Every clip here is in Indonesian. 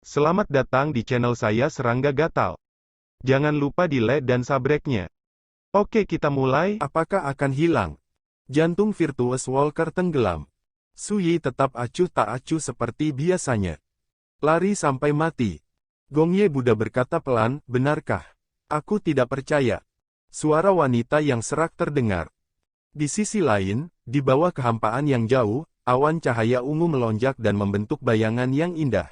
Selamat datang di channel saya Serangga Gatal. Jangan lupa di like dan subscribe-nya. Oke, kita mulai. Apakah akan hilang? Jantung virtuos Walker tenggelam. Suyi tetap acuh tak acuh seperti biasanya. Lari sampai mati. Gongye Buddha berkata pelan, benarkah? Aku tidak percaya. Suara wanita yang serak terdengar. Di sisi lain, di bawah kehampaan yang jauh, awan cahaya ungu melonjak dan membentuk bayangan yang indah.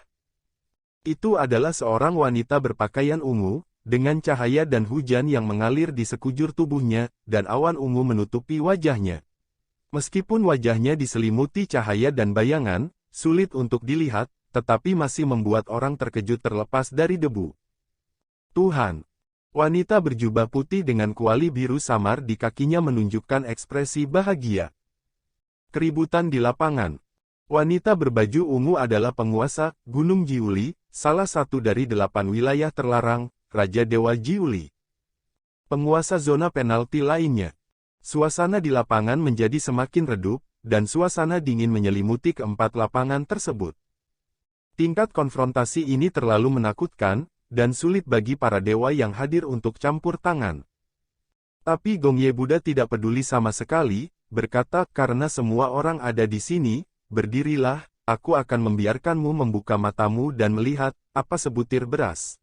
Itu adalah seorang wanita berpakaian ungu, dengan cahaya dan hujan yang mengalir di sekujur tubuhnya, dan awan ungu menutupi wajahnya. Meskipun wajahnya diselimuti cahaya dan bayangan, sulit untuk dilihat, tetapi masih membuat orang terkejut terlepas dari debu. Tuhan! Wanita berjubah putih dengan kuali biru samar di kakinya menunjukkan ekspresi bahagia. Keributan di lapangan. Wanita berbaju ungu adalah penguasa Gunung Jiuli, salah satu dari 8 wilayah terlarang, Raja Dewa Jiuli. Penguasa zona penalti lainnya. Suasana di lapangan menjadi semakin redup, dan suasana dingin menyelimuti keempat lapangan tersebut. Tingkat konfrontasi ini terlalu menakutkan, dan sulit bagi para dewa yang hadir untuk campur tangan. Tapi Gongye Buddha tidak peduli sama sekali, berkata, karena semua orang ada di sini, berdirilah, aku akan membiarkanmu membuka matamu dan melihat, apa sebutir beras.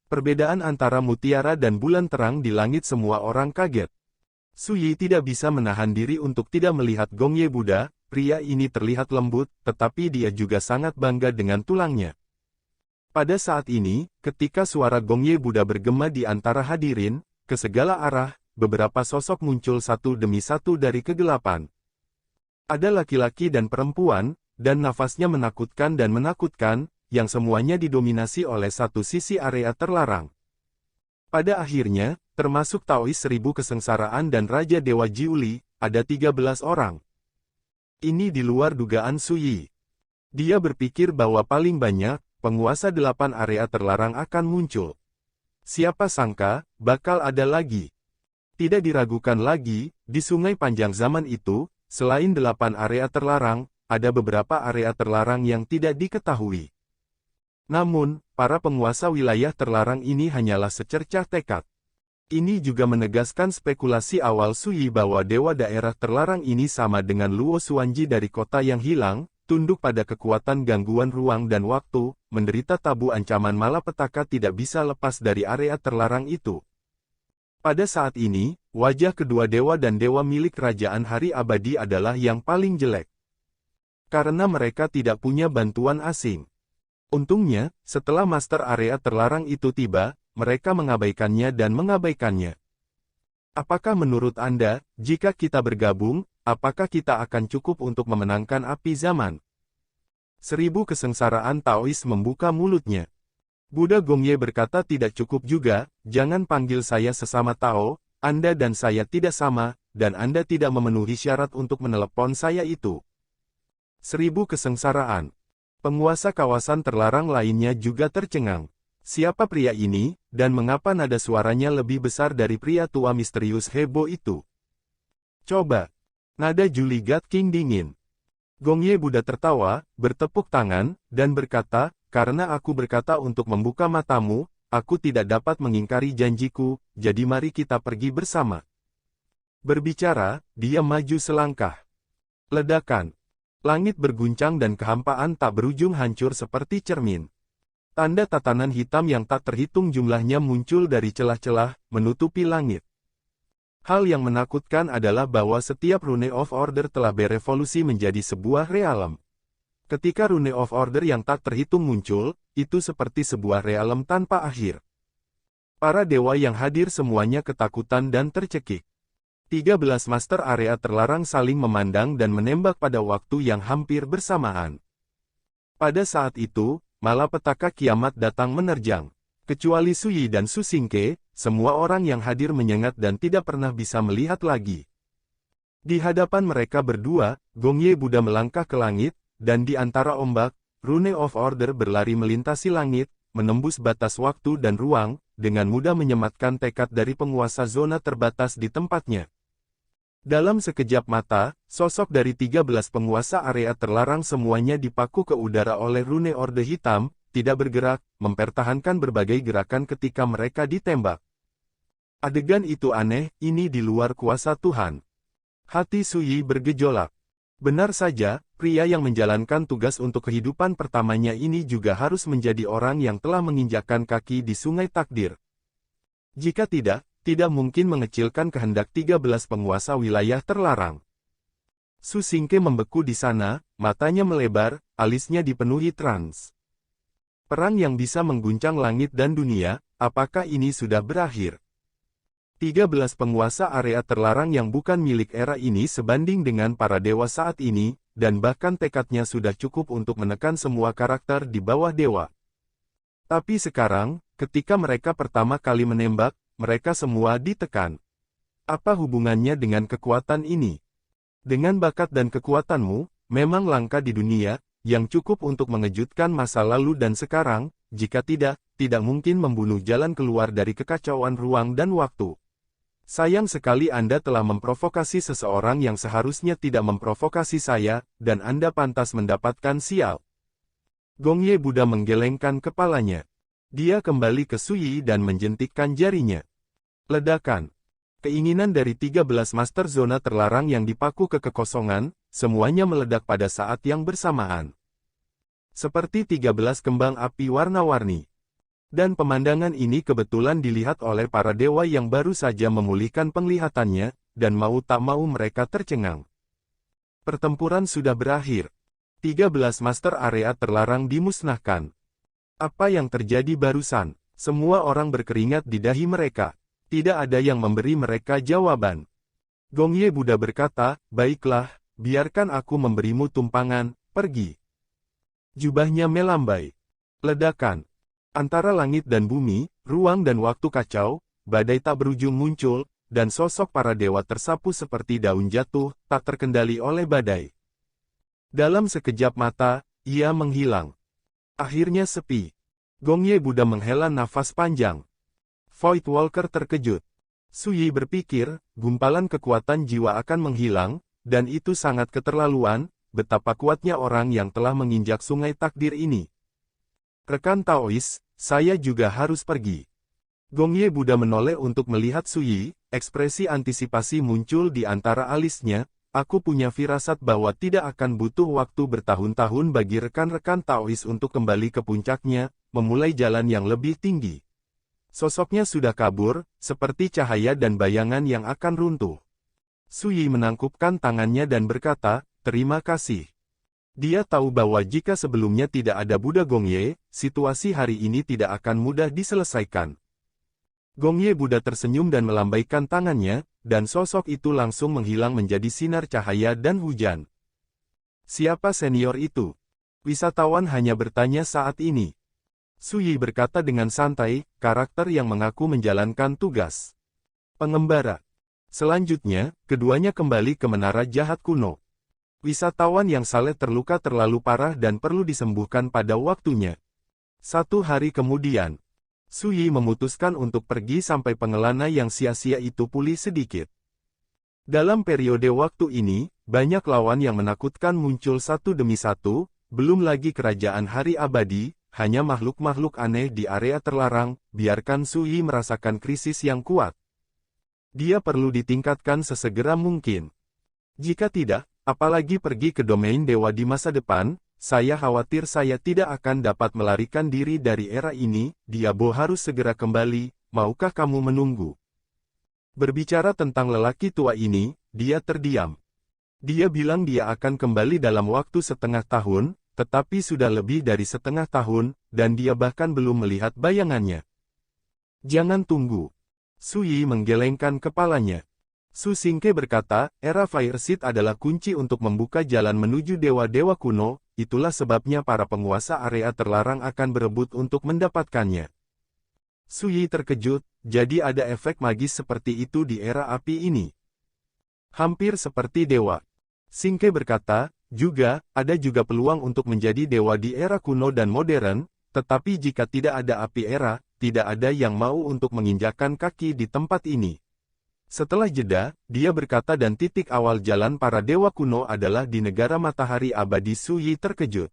Perbedaan antara mutiara dan bulan terang di langit semua orang kaget. Suyi tidak bisa menahan diri untuk tidak melihat Gongye Buddha, pria ini terlihat lembut, tetapi dia juga sangat bangga dengan tulangnya. Pada saat ini, ketika suara Gongye Buddha bergema di antara hadirin, ke segala arah, beberapa sosok muncul satu demi satu dari kegelapan. Ada laki-laki dan perempuan, dan nafasnya menakutkan dan menakutkan, yang semuanya didominasi oleh satu sisi area terlarang. Pada akhirnya, termasuk Taois 1000 kesengsaraan dan Raja Dewa Jiuli, ada 13 orang. Ini di luar dugaan Suyi. Dia berpikir bahwa paling banyak, penguasa 8 area terlarang akan muncul. Siapa sangka, bakal ada lagi. Tidak diragukan lagi, di sungai panjang zaman itu, selain 8 area terlarang, ada beberapa area terlarang yang tidak diketahui. Namun, para penguasa wilayah terlarang ini hanyalah secercah tekad. Ini juga menegaskan spekulasi awal Suyi bahwa dewa daerah terlarang ini sama dengan Luo Xuanji dari kota yang hilang, tunduk pada kekuatan gangguan ruang dan waktu, menderita tabu ancaman malapetaka tidak bisa lepas dari area terlarang itu. Pada saat ini, wajah kedua dewa dan dewa milik kerajaan hari abadi adalah yang paling jelek. Karena mereka tidak punya bantuan asing. Untungnya, setelah master area terlarang itu tiba, mereka mengabaikannya dan mengabaikannya. Apakah menurut Anda, jika kita bergabung, apakah kita akan cukup untuk memenangkan api zaman? 1000 kesengsaraan Taois membuka mulutnya. Buddha Gongye berkata tidak cukup juga, jangan panggil saya sesama Tao, Anda dan saya tidak sama, dan Anda tidak memenuhi syarat untuk menelepon saya itu. 1000 kesengsaraan. Penguasa kawasan terlarang lainnya juga tercengang. Siapa pria ini, dan mengapa nada suaranya lebih besar dari pria tua misterius heboh itu? Coba. Nada Julie God King dingin. Gongye Buddha tertawa, bertepuk tangan, dan berkata, karena aku berkata untuk membuka matamu, aku tidak dapat mengingkari janjiku, jadi mari kita pergi bersama. Berbicara, dia maju selangkah. Ledakan. Langit berguncang dan kehampaan tak berujung hancur seperti cermin. Tanda tatanan hitam yang tak terhitung jumlahnya muncul dari celah-celah, menutupi langit. Hal yang menakutkan adalah bahwa setiap rune of order telah berevolusi menjadi sebuah realem. Ketika rune of order yang tak terhitung muncul, itu seperti sebuah realem tanpa akhir. Para dewa yang hadir semuanya ketakutan dan tercekik. 13 master area terlarang saling memandang dan menembak pada waktu yang hampir bersamaan. Pada saat itu, malapetaka kiamat datang menerjang. Kecuali Suyi dan Susingke, semua orang yang hadir menyengat dan tidak pernah bisa melihat lagi. Di hadapan mereka berdua, Gongye Buddha melangkah ke langit, dan di antara ombak, rune of order berlari melintasi langit, menembus batas waktu dan ruang, dengan mudah menyematkan tekad dari penguasa zona terbatas di tempatnya. Dalam sekejap mata, sosok dari 13 penguasa area terlarang semuanya dipaku ke udara oleh rune orde hitam, tidak bergerak, mempertahankan berbagai gerakan ketika mereka ditembak. Adegan itu aneh, ini di luar kuasa Tuhan. Hati Suyi bergejolak. Benar saja, pria yang menjalankan tugas untuk kehidupan pertamanya ini juga harus menjadi orang yang telah menginjakkan kaki di sungai takdir. Jika tidak mungkin mengecilkan kehendak 13 penguasa wilayah terlarang. Su Xingke membeku di sana, matanya melebar, alisnya dipenuhi trans. Perang yang bisa mengguncang langit dan dunia, apakah ini sudah berakhir? 13 penguasa area terlarang yang bukan milik era ini sebanding dengan para dewa saat ini, dan bahkan tekadnya sudah cukup untuk menekan semua karakter di bawah dewa. Tapi sekarang, ketika mereka pertama kali menembak, mereka semua ditekan. Apa hubungannya dengan kekuatan ini? Dengan bakat dan kekuatanmu, memang langka di dunia, yang cukup untuk mengejutkan masa lalu dan sekarang, jika tidak mungkin membunuh jalan keluar dari kekacauan ruang dan waktu. Sayang sekali Anda telah memprovokasi seseorang yang seharusnya tidak memprovokasi saya, dan Anda pantas mendapatkan sial. Gongye Buddha menggelengkan kepalanya. Dia kembali ke Suyi dan menjentikkan jarinya. Ledakan. Keinginan dari 13 master zona terlarang yang dipaku ke kekosongan, semuanya meledak pada saat yang bersamaan. Seperti 13 kembang api warna-warni. Dan pemandangan ini kebetulan dilihat oleh para dewa yang baru saja memulihkan penglihatannya, dan mau tak mau mereka tercengang. Pertempuran sudah berakhir. 13 master area terlarang dimusnahkan. Apa yang terjadi barusan? Semua orang berkeringat di dahi mereka. Tidak ada yang memberi mereka jawaban. Gongye Buddha berkata, "Baiklah, biarkan aku memberimu tumpangan, pergi." Jubahnya melambai. Ledakan. Antara langit dan bumi, ruang dan waktu kacau, badai tak berujung muncul, dan sosok para dewa tersapu seperti daun jatuh, tak terkendali oleh badai. Dalam sekejap mata, ia menghilang. Akhirnya sepi. Gongye Buddha menghela nafas panjang. Void Walker terkejut. Suyi berpikir, gumpalan kekuatan jiwa akan menghilang, dan itu sangat keterlaluan, betapa kuatnya orang yang telah menginjak sungai takdir ini. Rekan Taois, saya juga harus pergi. Gongye Buddha menoleh untuk melihat Suyi, ekspresi antisipasi muncul di antara alisnya, aku punya firasat bahwa tidak akan butuh waktu bertahun-tahun bagi rekan-rekan Taois untuk kembali ke puncaknya, memulai jalan yang lebih tinggi. Sosoknya sudah kabur, seperti cahaya dan bayangan yang akan runtuh. Suyi menangkupkan tangannya dan berkata, "Terima kasih." Dia tahu bahwa jika sebelumnya tidak ada Buddha Gongye, situasi hari ini tidak akan mudah diselesaikan. Gongye Buddha tersenyum dan melambaikan tangannya, dan sosok itu langsung menghilang menjadi sinar cahaya dan hujan. Siapa senior itu? Wisatawan hanya bertanya saat ini. Suyi berkata dengan santai, karakter yang mengaku menjalankan tugas pengembara. Selanjutnya, keduanya kembali ke menara jahat kuno. Wisatawan yang saleh terluka terlalu parah dan perlu disembuhkan pada waktunya. 1 hari kemudian, Suyi memutuskan untuk pergi sampai pengelana yang sia-sia itu pulih sedikit. Dalam periode waktu ini, banyak lawan yang menakutkan muncul satu demi satu, belum lagi kerajaan hari abadi, hanya makhluk-makhluk aneh di area terlarang, biarkan Suyi merasakan krisis yang kuat. Dia perlu ditingkatkan sesegera mungkin. Jika tidak, apalagi pergi ke domain dewa di masa depan, saya khawatir saya tidak akan dapat melarikan diri dari era ini, Diabo harus segera kembali, maukah kamu menunggu? Berbicara tentang lelaki tua ini, dia terdiam. Dia bilang dia akan kembali dalam waktu setengah tahun, tetapi sudah lebih dari setengah tahun, dan dia bahkan belum melihat bayangannya. Jangan tunggu. Suyi menggelengkan kepalanya. Su Xingke berkata, era Fire Seed adalah kunci untuk membuka jalan menuju dewa-dewa kuno, itulah sebabnya para penguasa area terlarang akan berebut untuk mendapatkannya. Suyi terkejut, jadi ada efek magis seperti itu di era api ini. Hampir seperti dewa. Xingke berkata, ada juga peluang untuk menjadi dewa di era kuno dan modern, tetapi jika tidak ada api era, tidak ada yang mau untuk menginjakkan kaki di tempat ini. Setelah jeda, dia berkata dan titik awal jalan para dewa kuno adalah di negara matahari abadi. Suyi terkejut.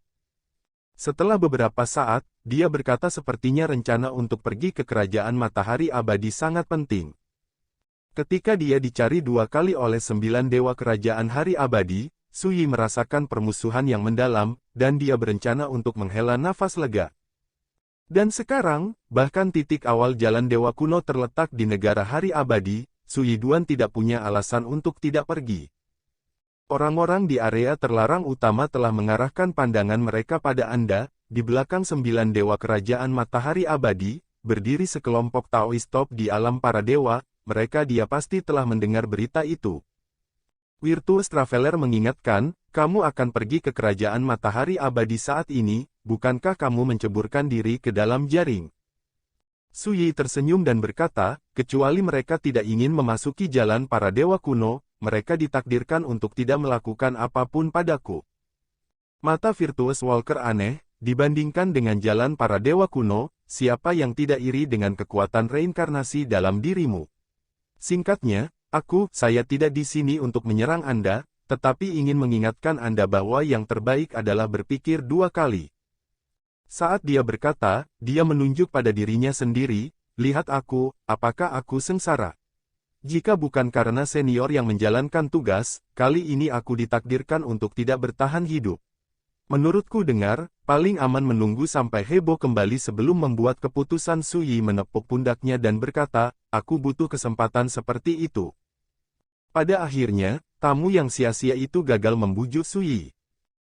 Setelah beberapa saat, dia berkata sepertinya rencana untuk pergi ke kerajaan matahari abadi sangat penting. Ketika dia dicari 2 kali oleh 9 dewa kerajaan hari abadi, Su Yi merasakan permusuhan yang mendalam, dan dia berencana untuk menghela nafas lega. Dan sekarang, bahkan titik awal jalan dewa kuno terletak di negara hari abadi, Su Yi Duan tidak punya alasan untuk tidak pergi. Orang-orang di area terlarang utama telah mengarahkan pandangan mereka pada Anda. Di belakang 9 dewa kerajaan matahari abadi, berdiri sekelompok Taoist top di alam para dewa. Mereka dia pasti telah mendengar berita itu. Virtuous Traveler mengingatkan, kamu akan pergi ke kerajaan matahari abadi saat ini, bukankah kamu menceburkan diri ke dalam jaring? Su Yi tersenyum dan berkata, kecuali mereka tidak ingin memasuki jalan para dewa kuno, mereka ditakdirkan untuk tidak melakukan apapun padaku. Mata Virtuous Walker aneh, dibandingkan dengan jalan para dewa kuno, siapa yang tidak iri dengan kekuatan reinkarnasi dalam dirimu? Singkatnya, saya tidak di sini untuk menyerang Anda, tetapi ingin mengingatkan Anda bahwa yang terbaik adalah berpikir 2 kali. Saat dia berkata, dia menunjuk pada dirinya sendiri, lihat aku, apakah aku sengsara? Jika bukan karena senior yang menjalankan tugas, kali ini aku ditakdirkan untuk tidak bertahan hidup. Menurutku dengar, paling aman menunggu sampai heboh kembali sebelum membuat keputusan. Su Yi menepuk pundaknya dan berkata, aku butuh kesempatan seperti itu. Pada akhirnya, tamu yang sia-sia itu gagal membujuk Su Yi.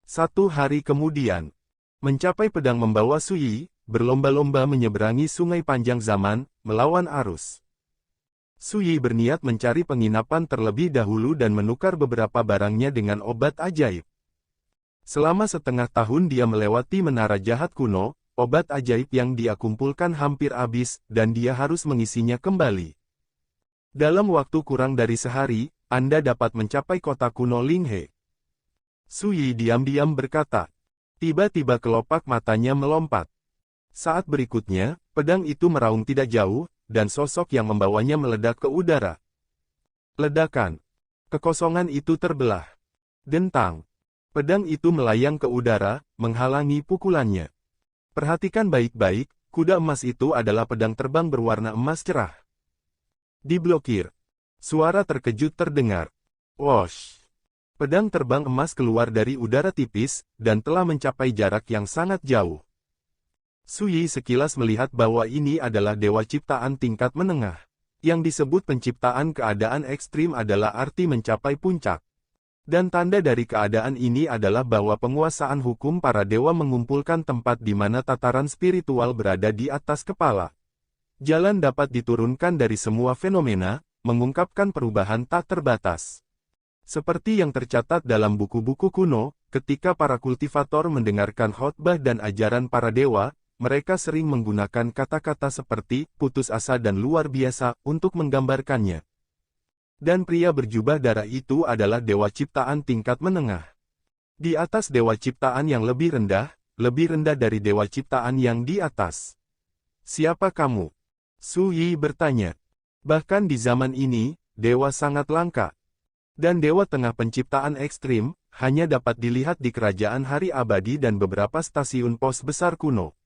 1 hari kemudian, mencapai pedang membawa Su Yi, berlomba-lomba menyeberangi sungai panjang zaman, melawan arus. Su Yi berniat mencari penginapan terlebih dahulu dan menukar beberapa barangnya dengan obat ajaib. Selama setengah tahun dia melewati menara jahat kuno, obat ajaib yang dia kumpulkan hampir habis, dan dia harus mengisinya kembali. Dalam waktu kurang dari sehari, Anda dapat mencapai kota kuno Linghe. Su Yi diam-diam berkata. Tiba-tiba kelopak matanya melompat. Saat berikutnya, pedang itu meraung tidak jauh, dan sosok yang membawanya meledak ke udara. Ledakan. Kekosongan itu terbelah. Dentang. Pedang itu melayang ke udara, menghalangi pukulannya. Perhatikan baik-baik, kuda emas itu adalah pedang terbang berwarna emas cerah. Diblokir. Suara terkejut terdengar. Wosh. Pedang terbang emas keluar dari udara tipis, dan telah mencapai jarak yang sangat jauh. Su Yi sekilas melihat bahwa ini adalah dewa ciptaan tingkat menengah. Yang disebut penciptaan keadaan ekstrim adalah arti mencapai puncak. Dan tanda dari keadaan ini adalah bahwa penguasaan hukum para dewa mengumpulkan tempat di mana tataran spiritual berada di atas kepala. Jalan dapat diturunkan dari semua fenomena, mengungkapkan perubahan tak terbatas. Seperti yang tercatat dalam buku-buku kuno, ketika para kultivator mendengarkan khotbah dan ajaran para dewa, mereka sering menggunakan kata-kata seperti putus asa dan luar biasa untuk menggambarkannya. Dan pria berjubah darah itu adalah dewa ciptaan tingkat menengah. Di atas dewa ciptaan yang lebih rendah dari dewa ciptaan yang di atas. Siapa kamu? Su Yi bertanya. Bahkan di zaman ini, dewa sangat langka. Dan dewa tengah penciptaan ekstrim, hanya dapat dilihat di kerajaan hari abadi dan beberapa stasiun pos besar kuno.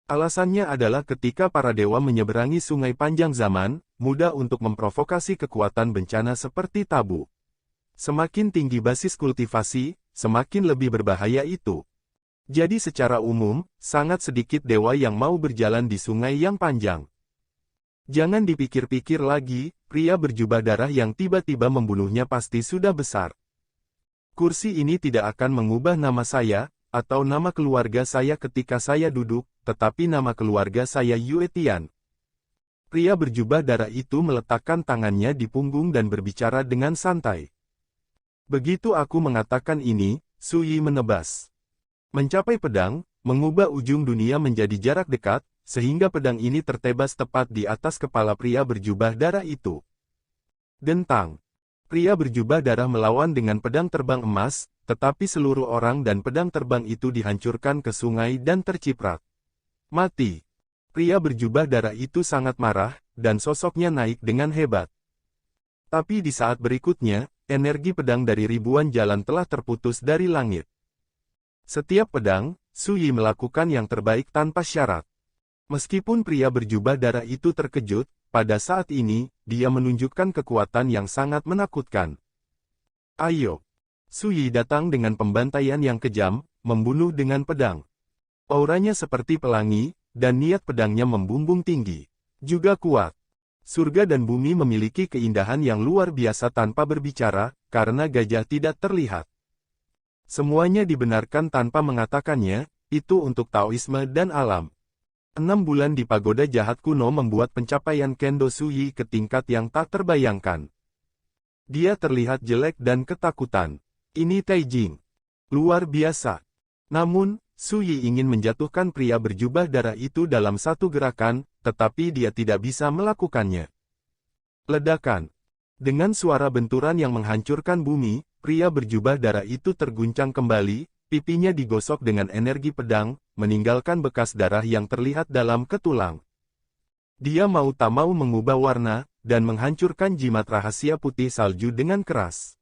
Alasannya adalah ketika para dewa menyeberangi sungai panjang zaman, mudah untuk memprovokasi kekuatan bencana seperti tabu. Semakin tinggi basis kultivasi, semakin lebih berbahaya itu. Jadi secara umum, sangat sedikit dewa yang mau berjalan di sungai yang panjang. Jangan dipikir-pikir lagi, pria berjubah darah yang tiba-tiba membunuhnya pasti sudah besar. Kursi ini tidak akan mengubah nama saya, atau nama keluarga saya ketika saya duduk, tetapi nama keluarga saya Yue Tian. Pria berjubah darah itu meletakkan tangannya di punggung dan berbicara dengan santai. Begitu aku mengatakan ini, Su Yi menebas. Mencapai pedang, mengubah ujung dunia menjadi jarak dekat, sehingga pedang ini tertebas tepat di atas kepala pria berjubah darah itu. Dentang. Pria berjubah darah melawan dengan pedang terbang emas, tetapi seluruh orang dan pedang terbang itu dihancurkan ke sungai dan terciprat. Mati. Pria berjubah darah itu sangat marah, dan sosoknya naik dengan hebat. Tapi di saat berikutnya, energi pedang dari ribuan jalan telah terputus dari langit. Setiap pedang, Su Yi melakukan yang terbaik tanpa syarat. Meskipun pria berjubah darah itu terkejut, pada saat ini, dia menunjukkan kekuatan yang sangat menakutkan. Ayo! Su Yi datang dengan pembantaian yang kejam, membunuh dengan pedang. Auranya seperti pelangi, dan niat pedangnya membumbung tinggi. Juga kuat. Surga dan bumi memiliki keindahan yang luar biasa tanpa berbicara, karena gajah tidak terlihat. Semuanya dibenarkan tanpa mengatakannya, itu untuk Taoisme dan alam. 6 bulan di pagoda jahat kuno membuat pencapaian Kendo Su Yi ke tingkat yang tak terbayangkan. Dia terlihat jelek dan ketakutan. Ini Taijing. Luar biasa. Namun, Su Yi ingin menjatuhkan pria berjubah darah itu dalam satu gerakan, tetapi dia tidak bisa melakukannya. Ledakan. Dengan suara benturan yang menghancurkan bumi, pria berjubah darah itu terguncang kembali, pipinya digosok dengan energi pedang, meninggalkan bekas darah yang terlihat dalam ketulang. Dia mau tak mau mengubah warna, dan menghancurkan jimat rahasia putih salju dengan keras.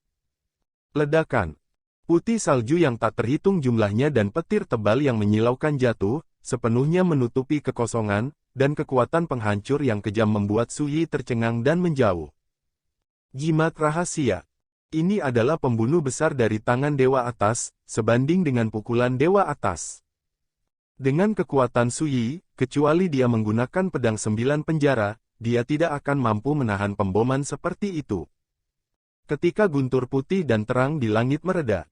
Ledakan. Putih salju yang tak terhitung jumlahnya dan petir tebal yang menyilaukan jatuh, sepenuhnya menutupi kekosongan, dan kekuatan penghancur yang kejam membuat Su Yi tercengang dan menjauh. Jimat rahasia. Ini adalah pembunuh besar dari tangan Dewa Atas, sebanding dengan pukulan Dewa Atas. Dengan kekuatan Su Yi, kecuali dia menggunakan pedang 9 penjara, dia tidak akan mampu menahan pemboman seperti itu. Ketika guntur putih dan terang di langit mereda,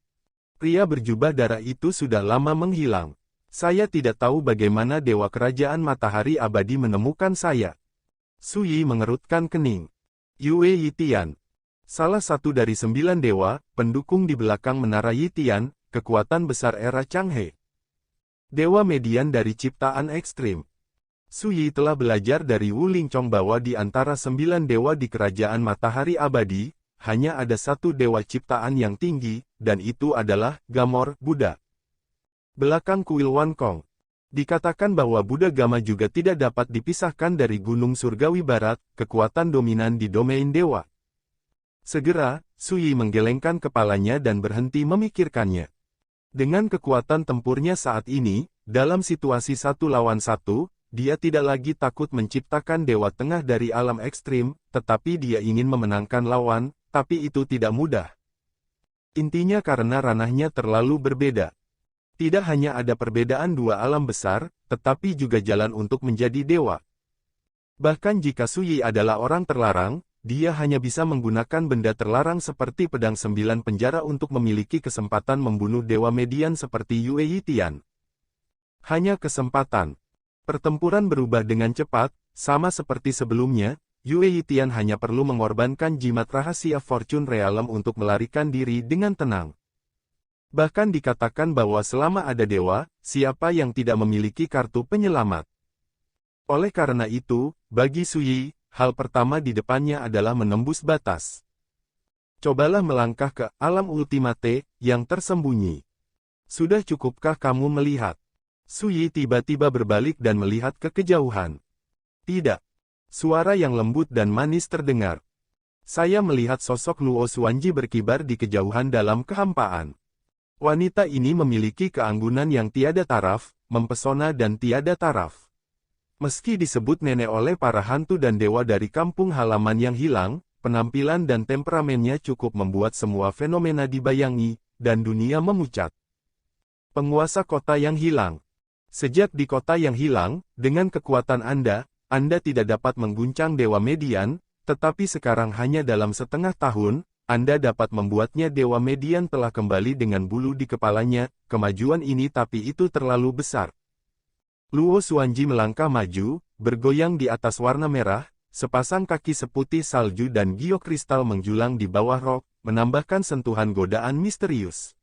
pria berjubah darah itu sudah lama menghilang. Saya tidak tahu bagaimana Dewa Kerajaan Matahari Abadi menemukan saya. Su Yi mengerutkan kening. Yue Yitian. Salah satu dari 9 dewa, pendukung di belakang menara Yitian, kekuatan besar era Changhe. Dewa median dari ciptaan ekstrim. Su Yi telah belajar dari Wu Lingchong bahwa di antara 9 dewa di Kerajaan Matahari Abadi, hanya ada satu dewa ciptaan yang tinggi, dan itu adalah Gamor, Buddha. Belakang kuil Wan Kong. Dikatakan bahwa Buddha Gama juga tidak dapat dipisahkan dari Gunung Surgawi Barat, kekuatan dominan di domain dewa. Segera, Su Yi menggelengkan kepalanya dan berhenti memikirkannya. Dengan kekuatan tempurnya saat ini, dalam situasi 1 lawan 1, dia tidak lagi takut menciptakan dewa tengah dari alam ekstrim, tetapi dia ingin memenangkan lawan, tapi itu tidak mudah. Intinya karena ranahnya terlalu berbeda. Tidak hanya ada perbedaan 2 alam besar, tetapi juga jalan untuk menjadi dewa. Bahkan jika Su Yi adalah orang terlarang, dia hanya bisa menggunakan benda terlarang seperti pedang 9 penjara untuk memiliki kesempatan membunuh dewa median seperti Yue Yitian. Hanya kesempatan. Pertempuran berubah dengan cepat, sama seperti sebelumnya, Yue Yitian hanya perlu mengorbankan jimat rahasia Fortune Realm untuk melarikan diri dengan tenang. Bahkan dikatakan bahwa selama ada dewa, siapa yang tidak memiliki kartu penyelamat. Oleh karena itu, bagi Su Yi, hal pertama di depannya adalah menembus batas. Cobalah melangkah ke alam ultimate yang tersembunyi. Sudah cukupkah kamu melihat? Su Yi tiba-tiba berbalik dan melihat ke kejauhan. Tidak. Suara yang lembut dan manis terdengar. Saya melihat sosok Luo Xuanji berkibar di kejauhan dalam kehampaan. Wanita ini memiliki keanggunan yang tiada taraf, mempesona dan tiada taraf. Meski disebut nenek oleh para hantu dan dewa dari kampung halaman yang hilang, penampilan dan temperamennya cukup membuat semua fenomena dibayangi, dan dunia memucat. Penguasa kota yang hilang. Sejak di kota yang hilang, dengan kekuatan Anda tidak dapat mengguncang dewa median, tetapi sekarang hanya dalam setengah tahun, Anda dapat membuatnya dewa median telah kembali dengan bulu di kepalanya, kemajuan ini tapi itu terlalu besar. Luo Xuanji melangkah maju, bergoyang di atas warna merah, sepasang kaki seputih salju dan giok kristal menjulang di bawah rok, menambahkan sentuhan godaan misterius.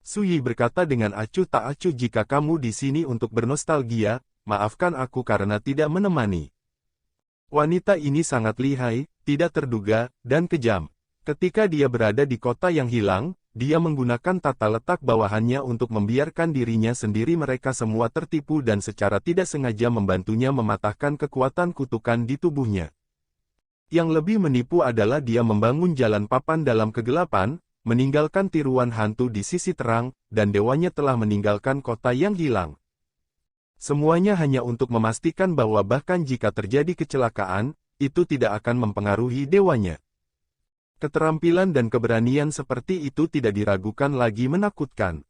Su Yi berkata dengan acuh tak acuh, jika kamu di sini untuk bernostalgia, maafkan aku karena tidak menemani. Wanita ini sangat lihai, tidak terduga, dan kejam. Ketika dia berada di kota yang hilang, dia menggunakan tata letak bawahannya untuk membiarkan dirinya sendiri. Mereka semua tertipu dan secara tidak sengaja membantunya mematahkan kekuatan kutukan di tubuhnya. Yang lebih menipu adalah dia membangun jalan papan dalam kegelapan, meninggalkan tiruan hantu di sisi terang, dan dewanya telah meninggalkan kota yang hilang. Semuanya hanya untuk memastikan bahwa bahkan jika terjadi kecelakaan, itu tidak akan mempengaruhi dewanya. Keterampilan dan keberanian seperti itu tidak diragukan lagi menakutkan.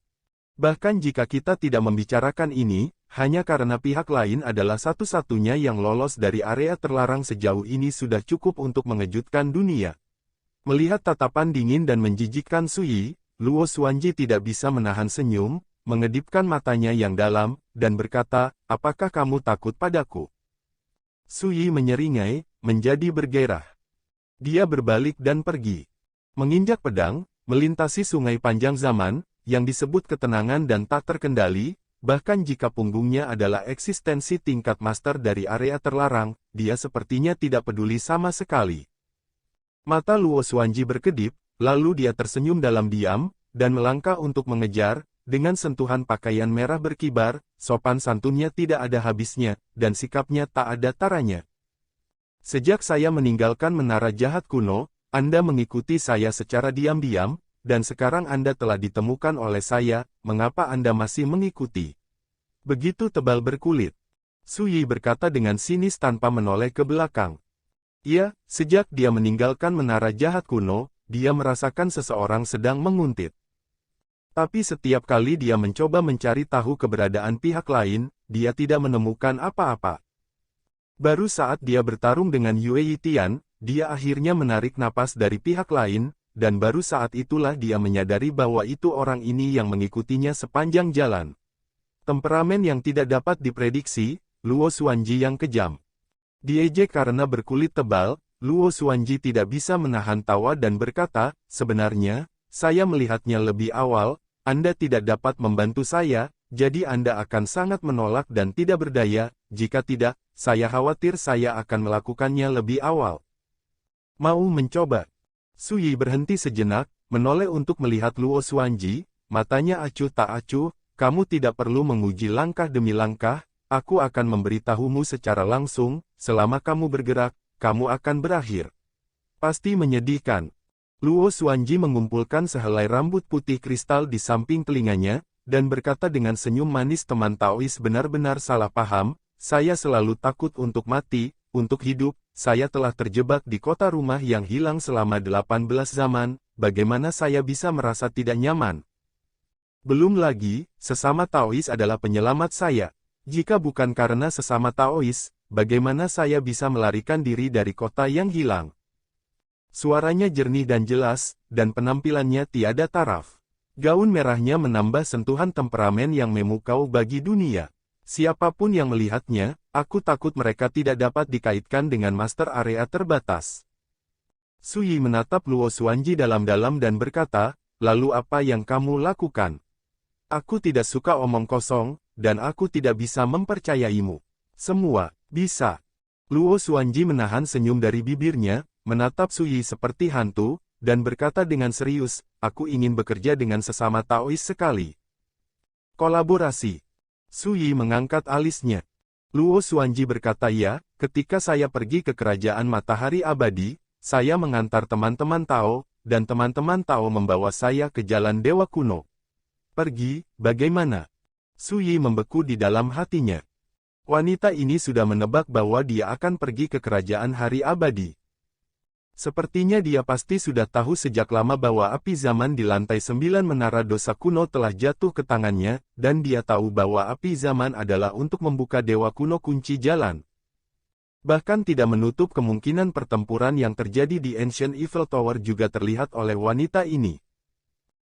Bahkan jika kita tidak membicarakan ini, hanya karena pihak lain adalah satu-satunya yang lolos dari area terlarang sejauh ini sudah cukup untuk mengejutkan dunia. Melihat tatapan dingin dan menjijikkan Suyi, Luo Xuanji tidak bisa menahan senyum, mengedipkan matanya yang dalam, dan berkata, apakah kamu takut padaku? Suyi menyeringai, menjadi bergairah. Dia berbalik dan pergi. Menginjak pedang, melintasi sungai panjang zaman, yang disebut ketenangan dan tak terkendali, bahkan jika punggungnya adalah eksistensi tingkat master dari area terlarang, dia sepertinya tidak peduli sama sekali. Mata Luo Xuanji berkedip, lalu dia tersenyum dalam diam, dan melangkah untuk mengejar, dengan sentuhan pakaian merah berkibar, sopan santunnya tidak ada habisnya, dan sikapnya tak ada taranya. Sejak saya meninggalkan menara jahat kuno, Anda mengikuti saya secara diam-diam, dan sekarang Anda telah ditemukan oleh saya, mengapa Anda masih mengikuti? Begitu tebal berkulit. Suyi berkata dengan sinis tanpa menoleh ke belakang. Ya, sejak dia meninggalkan menara jahat kuno, dia merasakan seseorang sedang menguntit. Tapi setiap kali dia mencoba mencari tahu keberadaan pihak lain, dia tidak menemukan apa-apa. Baru saat dia bertarung dengan Yue Yitian, dia akhirnya menarik napas dari pihak lain, dan baru saat itulah dia menyadari bahwa itu orang ini yang mengikutinya sepanjang jalan. Temperamen yang tidak dapat diprediksi, Luo Xuanji yang kejam. Diejek karena berkulit tebal, Luo Xuanji tidak bisa menahan tawa dan berkata, sebenarnya, saya melihatnya lebih awal, Anda tidak dapat membantu saya, jadi Anda akan sangat menolak dan tidak berdaya, jika tidak, saya khawatir saya akan melakukannya lebih awal. Mau mencoba? Suyi berhenti sejenak, menoleh untuk melihat Luo Xuanji, matanya acuh tak acuh, kamu tidak perlu menguji langkah demi langkah, aku akan memberitahumu secara langsung, selama kamu bergerak, kamu akan berakhir. Pasti menyedihkan. Luo Xuanji mengumpulkan sehelai rambut putih kristal di samping telinganya, dan berkata dengan senyum manis teman Taois benar-benar salah paham, saya selalu takut untuk mati, untuk hidup, saya telah terjebak di kota rumah yang hilang selama 18 zaman, bagaimana saya bisa merasa tidak nyaman? Belum lagi, sesama Taois adalah penyelamat saya. Jika bukan karena sesama Taois, bagaimana saya bisa melarikan diri dari kota yang hilang? Suaranya jernih dan jelas, dan penampilannya tiada taraf. Gaun merahnya menambah sentuhan temperamen yang memukau bagi dunia. Siapapun yang melihatnya, aku takut mereka tidak dapat dikaitkan dengan master area terbatas. Suyi menatap Luo Xuanji dalam-dalam dan berkata, lalu apa yang kamu lakukan? Aku tidak suka omong kosong, dan aku tidak bisa mempercayaimu. Semua, bisa. Luo Xuanji menahan senyum dari bibirnya, menatap Suyi seperti hantu, dan berkata dengan serius, aku ingin bekerja dengan sesama Taois sekali. Kolaborasi. Suyi mengangkat alisnya. Luo Xuanji berkata ya, ketika saya pergi ke kerajaan matahari abadi, saya mengantar teman-teman Tao, dan teman-teman Tao membawa saya ke jalan dewa kuno. Pergi, bagaimana? Suyi membeku di dalam hatinya. Wanita ini sudah menebak bahwa dia akan pergi ke kerajaan hari abadi. Sepertinya dia pasti sudah tahu sejak lama bahwa api zaman di lantai 9 menara dosa kuno telah jatuh ke tangannya, dan dia tahu bahwa api zaman adalah untuk membuka dewa kuno kunci jalan. Bahkan tidak menutup kemungkinan pertempuran yang terjadi di Ancient Evil Tower juga terlihat oleh wanita ini.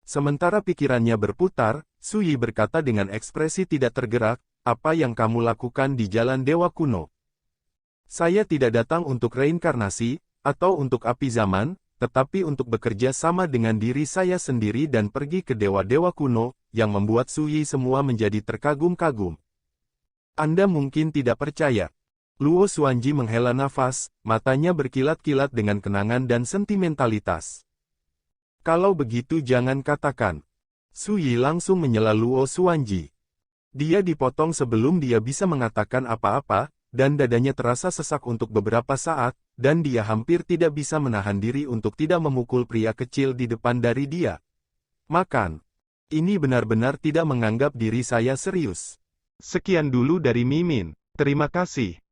Sementara pikirannya berputar, Suyi berkata dengan ekspresi tidak tergerak, apa yang kamu lakukan di jalan dewa kuno? Saya tidak datang untuk reinkarnasi, atau untuk api zaman, tetapi untuk bekerja sama dengan diri saya sendiri dan pergi ke dewa-dewa kuno, yang membuat Suyi semua menjadi terkagum-kagum. Anda mungkin tidak percaya. Luo Xuanji menghela nafas, matanya berkilat-kilat dengan kenangan dan sentimentalitas. Kalau begitu jangan katakan. Suyi langsung menyela Luo Xuanji. Dia dipotong sebelum dia bisa mengatakan apa-apa, dan dadanya terasa sesak untuk beberapa saat, dan dia hampir tidak bisa menahan diri untuk tidak memukul pria kecil di depan dari dia. Makan. Ini benar-benar tidak menganggap diri saya serius. Sekian dulu dari Mimin. Terima kasih.